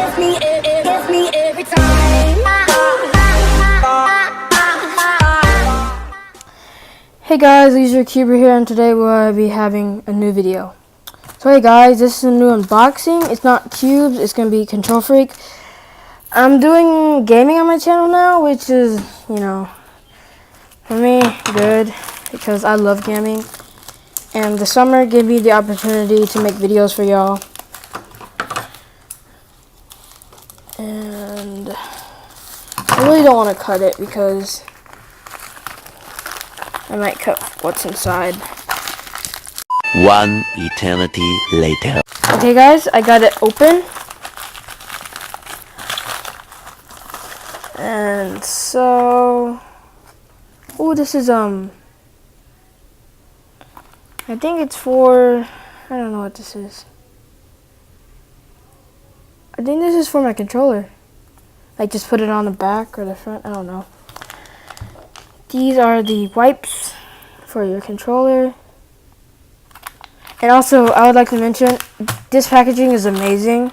gets me every time. Hey guys, LeisureCuber here, and today we'll be having a new video. So hey guys, this is a new unboxing. It's not cubes, it's going to be KontrolFreek. I'm doing gaming on my channel now, which is, you know, for me, good, because I love gaming. And the summer gave me the opportunity to make videos for y'all. And I really don't want to cut it because I might cut what's inside. One eternity later. Okay guys, I got it open. And so, oh, this is I think it's for, I don't know what this is. I think this is for my controller. Like, just put it on the back or the front, I don't know. These are the wipes for your controller. And also, I would like to mention, this packaging is amazing.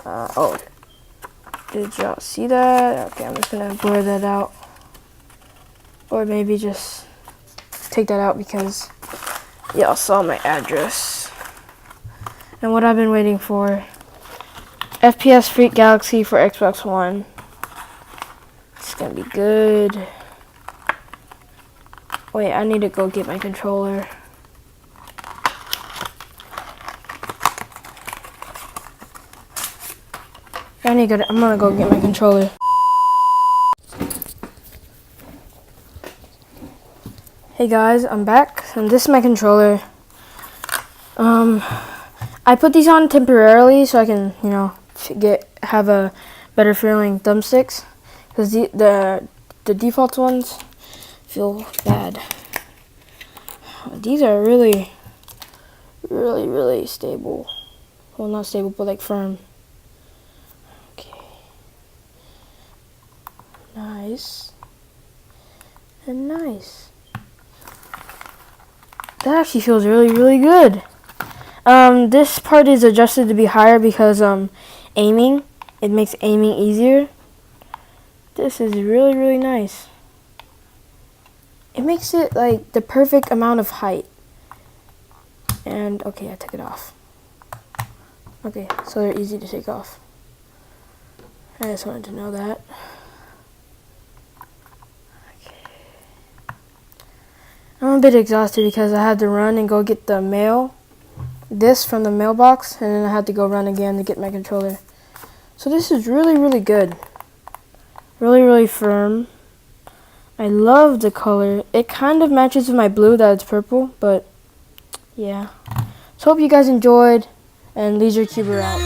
Oh, did y'all see that? Okay, I'm just gonna blur that out. Or maybe just take that out because y'all saw my address. And what I've been waiting for. FPS Freak Galaxy for Xbox One. It's gonna be good. Wait, I need to go get my controller. I'm gonna go get my controller. Hey guys, I'm back, and this is my controller. I put these on temporarily so I can, you know, have a better feeling thumbsticks, because the default ones feel bad. These are really stable. Well, not stable, but like firm. Okay. Nice. And nice. That actually feels really good. This part is adjusted to be higher because aiming, it makes aiming easier. This is really nice. It makes it like the perfect amount of height. And okay, I took it off. Okay, so they're easy to take off. I just wanted to know that. I'm a bit exhausted because I had to run and go get the mail, this from the mailbox, and then I had to go run again to get my controller. So this is really good. Really firm. I love the color. It kind of matches with my blue that it's purple, but yeah. So hope you guys enjoyed, and LeisureCuber out.